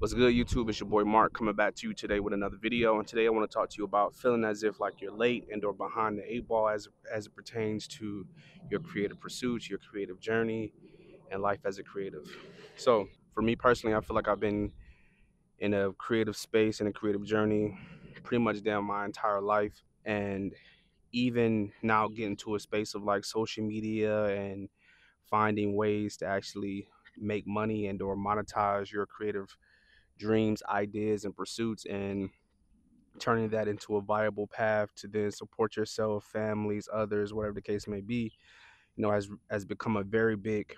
What's good, YouTube? It's your boy Mark coming back to you today with another video. And today I want to talk to you about feeling as if like you're late and or behind the eight ball as it pertains to your creative pursuits, your creative journey, and life as a creative. So for me personally, I feel like I've been in a creative space and a creative journey pretty much down my entire life. And even now getting to a space of like social media and finding ways to actually make money and or monetize your creative dreams, ideas, and pursuits, and turning that into a viable path to then support yourself, families, others, whatever the case may be, has become a very big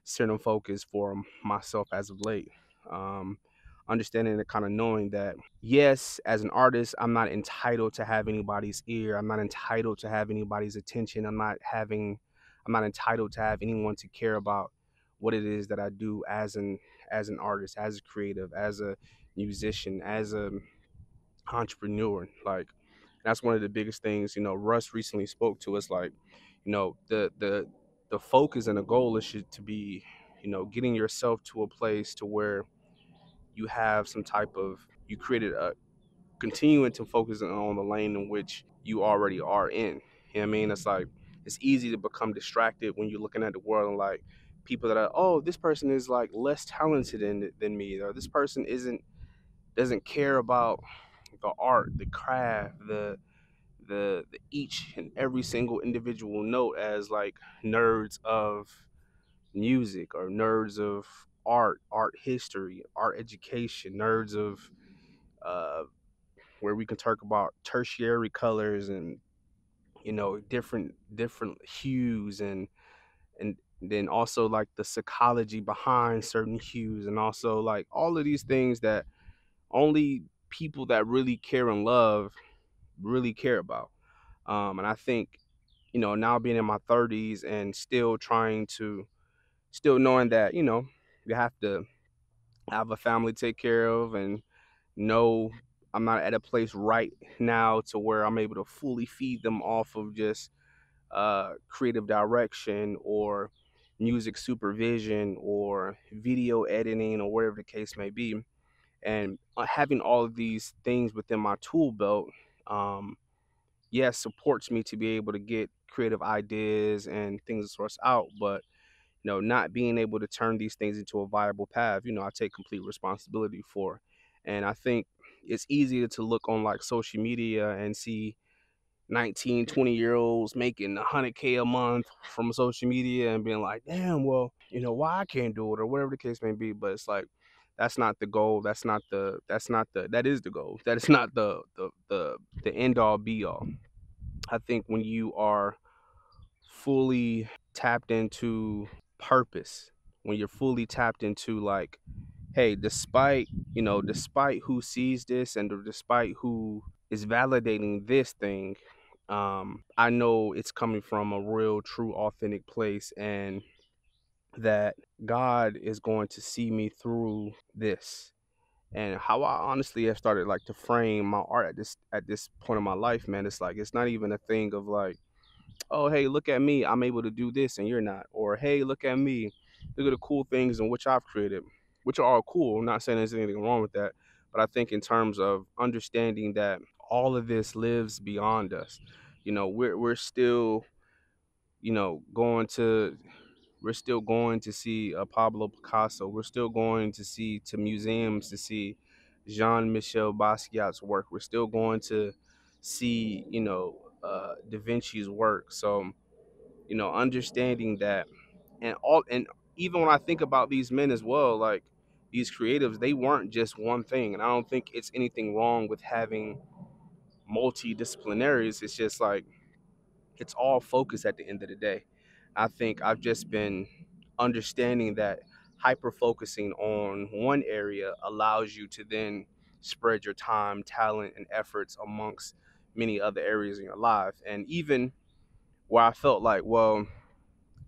center focus for myself as of late. Um, Understanding and kind of knowing that, yes, as an artist, I'm not entitled to have anybody's ear. I'm not entitled to have anybody's attention. I'm not entitled to have anyone to care about what it is that I do as an artist, as a creative, as a musician, as a entrepreneur. Like that's one of the biggest things. Russ recently spoke to us. Like, the focus and the goal is to be, getting yourself to a place to where you have some type of you created a continuing to focus on the lane in which you already are in. You know what I mean? It's like it's easy to become distracted when you're looking at the world and like people that are, oh, this person is like less talented than me, or this person doesn't care about the art, the craft, the each and every single individual note as like nerds of music or nerds of art history, art education, nerds of uh, where we can talk about tertiary colors and different hues and then also like the psychology behind certain hues and also like all of these things that only people that really care and love really care about. And I think, now being in my 30s and still knowing that, you have to have a family to take care of and know I'm not at a place right now to where I'm able to fully feed them off of just creative direction or music supervision or video editing or whatever the case may be. And having all of these things within my tool belt, um, yes, supports me to be able to get creative ideas and things to source out. But not being able to turn these things into a viable path, I take complete responsibility for. And I think it's easier to look on like social media and see 19, 20-year olds making 100K a month from social media and being like, damn, well, why I can't do it or whatever the case may be. But it's like, that's not the goal. That is the goal. That is not the end all be all. I think when you are fully tapped into purpose, when you're fully tapped into like, hey, despite who sees this and despite who is validating this thing, I know it's coming from a real, true, authentic place, and that God is going to see me through this. And how I honestly have started like to frame my art at this point in my life, man, it's like it's not even a thing of like, oh, hey, look at me, I'm able to do this and you're not, or hey, look at me, look at the cool things in which I've created, which are all cool. I'm not saying there's anything wrong with that, but I think in terms of understanding that all of this lives beyond us. We're still, going to see Pablo Picasso. We're still going to museums to see Jean-Michel Basquiat's work. We're still going to see, Da Vinci's work. So, understanding that, and even when I think about these men as well, like these creatives, they weren't just one thing. And I don't think it's anything wrong with having multidisciplinaries. It's just like it's all focus at the end of the day. I think I've just been understanding that hyper focusing on one area allows you to then spread your time, talent, and efforts amongst many other areas in your life. And even where I felt like, well,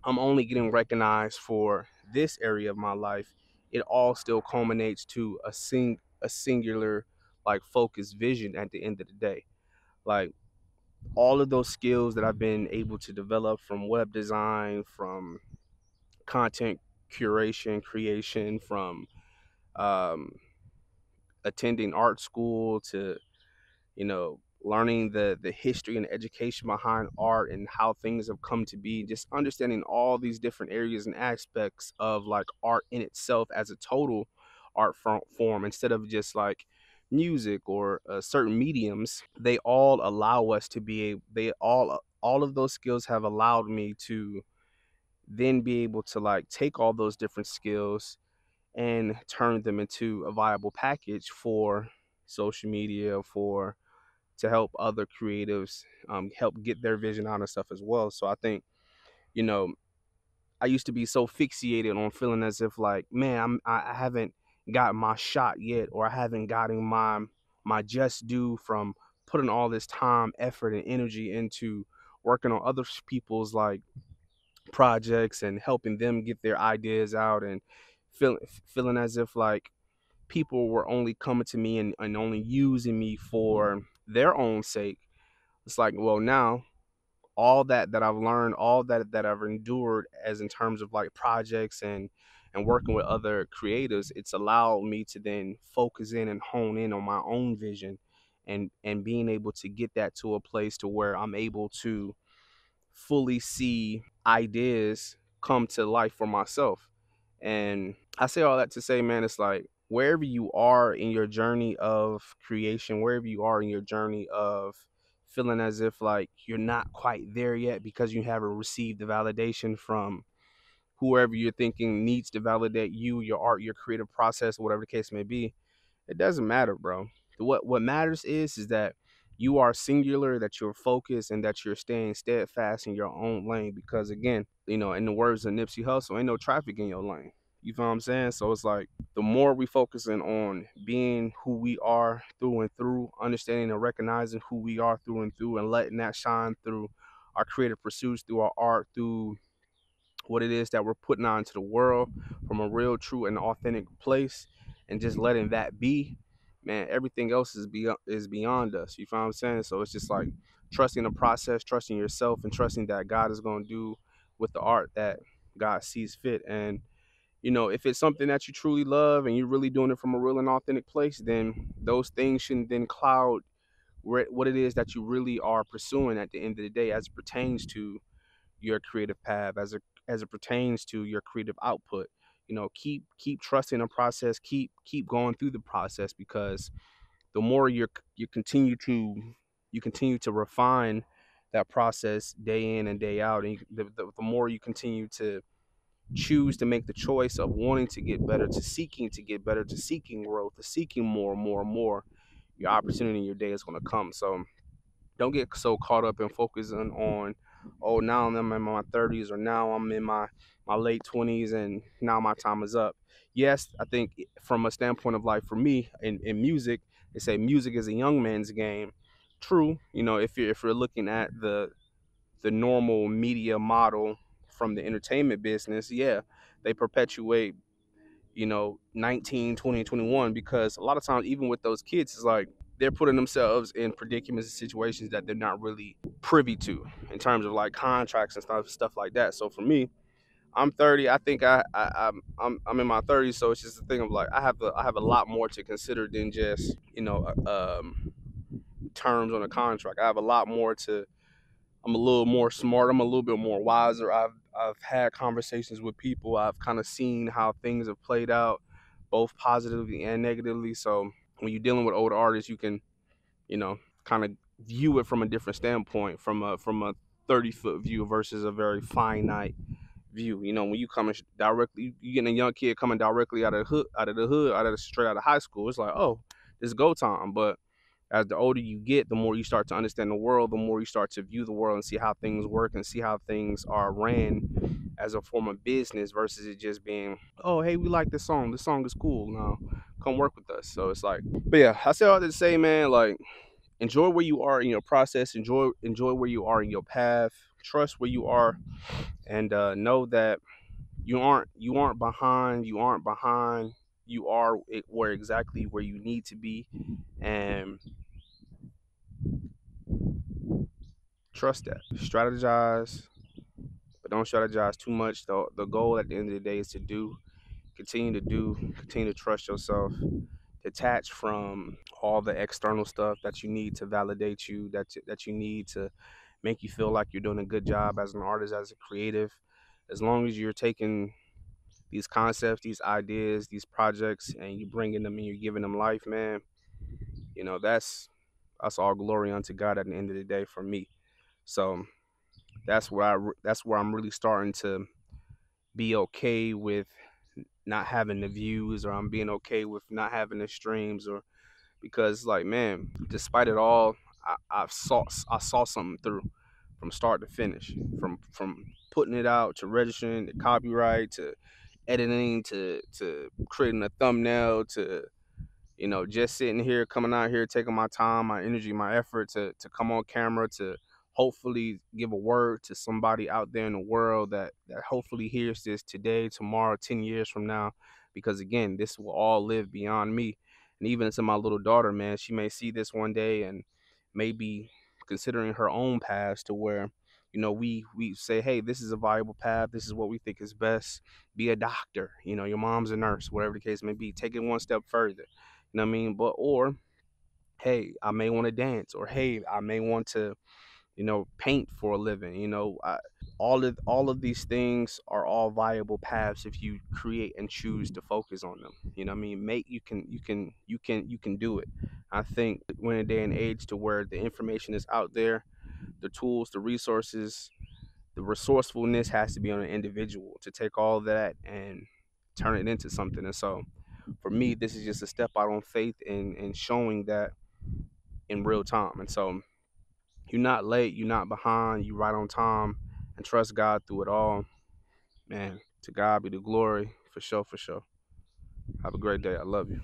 I'm only getting recognized for this area of my life, it all still culminates to a singular like focused vision at the end of the day. Like all of those skills that I've been able to develop from web design, from content curation, creation, from um, attending art school to, learning the history and education behind art and how things have come to be, just understanding all these different areas and aspects of like art in itself as a total form, instead of just like music or certain mediums. They all allow us to be able, all of those skills have allowed me to then be able to like take all those different skills and turn them into a viable package for social media, for to help other creatives help get their vision out and stuff as well. So I think, you know, I used to be so fixated on feeling as if like, man, I haven't got my shot yet, or I haven't gotten my just due from putting all this time, effort, and energy into working on other people's like projects and helping them get their ideas out, and feeling as if like people were only coming to me and only using me for their own sake. It's like, well, now all that I've learned, all that I've endured as in terms of like projects and working with other creatives, it's allowed me to then focus in and hone in on my own vision, and being able to get that to a place to where I'm able to fully see ideas come to life for myself. And I say all that to say, man, it's like wherever you are in your journey of creation, wherever you are in your journey of feeling as if like you're not quite there yet because you haven't received the validation from whoever you're thinking needs to validate you, your art, your creative process, whatever the case may be, it doesn't matter, bro. What matters is that you are singular, that you're focused, and that you're staying steadfast in your own lane. Because again, in the words of Nipsey Hussle, ain't no traffic in your lane. You feel what I'm saying? So it's like the more we focusing on being who we are through and through, understanding and recognizing who we are through and through, and letting that shine through our creative pursuits, through our art, through what it is that we're putting out into the world from a real, true, and authentic place, and just letting that be, man, everything else is beyond us. You feel what I'm saying? So it's just like trusting the process, trusting yourself, and trusting that God is going to do with the art that God sees fit. And if it's something that you truly love and you're really doing it from a real and authentic place, then those things shouldn't then cloud what it is that you really are pursuing at the end of the day, as it pertains to your creative path, as it pertains to your creative output. Keep trusting the process, keep going through the process, because the more you continue to refine that process day in and day out, and the more you continue to choose to make the choice of wanting to get better, to get better, to seeking growth, to seeking more and more and more, your opportunity in your day is going to come. So don't get so caught up in focusing on, oh, now I'm in my 30s, or now I'm in my late 20s, and now my time is up. Yes, I think from a standpoint of like, for me in music, they say music is a young man's game. True, if you're looking at the normal media model from the entertainment business, yeah, they perpetuate 19, 20, 21, because a lot of times, even with those kids, it's like they're putting themselves in predicaments and situations that they're not really privy to in terms of like contracts and stuff like that. So for me, I'm 30. I think I'm in my 30s, so it's just a thing of like I have a lot more to consider than just terms on a contract. I have a lot more to. I'm a little more smart. I'm a little bit more wiser. I've had conversations with people. I've kind of seen how things have played out, both positively and negatively. So when you're dealing with older artists, you can, kind of view it from a different standpoint, from a 30-foot view versus a very finite view. When you coming directly, you getting a young kid coming directly straight out of high school. It's like, oh, this go time. But as the older you get, the more you start to understand the world, the more you start to view the world and see how things work and see how things are ran as a form of business versus it just being, oh, hey, we like this song. This song is cool. Now come work with us. So it's like, but yeah, I say all that to say, man, like, enjoy where you are in your process, enjoy where you are in your path, trust where you are, and know that you aren't behind. You are where you need to be, and trust that. Strategize, but don't strategize too much. The goal at the end of the day is to continue to trust yourself, detach from all the external stuff that you need to validate you, that you need to make you feel like you're doing a good job as an artist, as a creative. As long as you're taking these concepts, these ideas, these projects, and you bringing them and you're giving them life, man, that's all glory unto God at the end of the day for me. So that's where I'm really starting to be okay with not having the views, or I'm being okay with not having the streams, or because like, man, despite it all, I saw something through from start to finish, from putting it out to registering the copyright to editing to creating a thumbnail to just sitting here, coming out here, taking my time, my energy, my effort to come on camera to hopefully give a word to somebody out there in the world that hopefully hears this today, tomorrow, 10 years from now. Because again, this will all live beyond me. And even to my little daughter, man, she may see this one day and maybe considering her own paths to where we say, hey, this is a viable path, this is what we think is best. Be a doctor, your mom's a nurse, whatever the case may be. Take it one step further, what I mean? But or hey, I may want to dance, or hey, I may want to, paint for a living. All of these things are all viable paths if you create and choose to focus on them. What I mean? Make you can do it. I think we're in a day and age to where the information is out there, the tools, the resources, the resourcefulness has to be on an individual to take all that and turn it into something. And so for me, this is just a step out on faith in showing that in real time. And so you're not late, you're not behind, you right on time, and trust God through it all. Man, to God be the glory, for sure, for sure. Have a great day. I love you.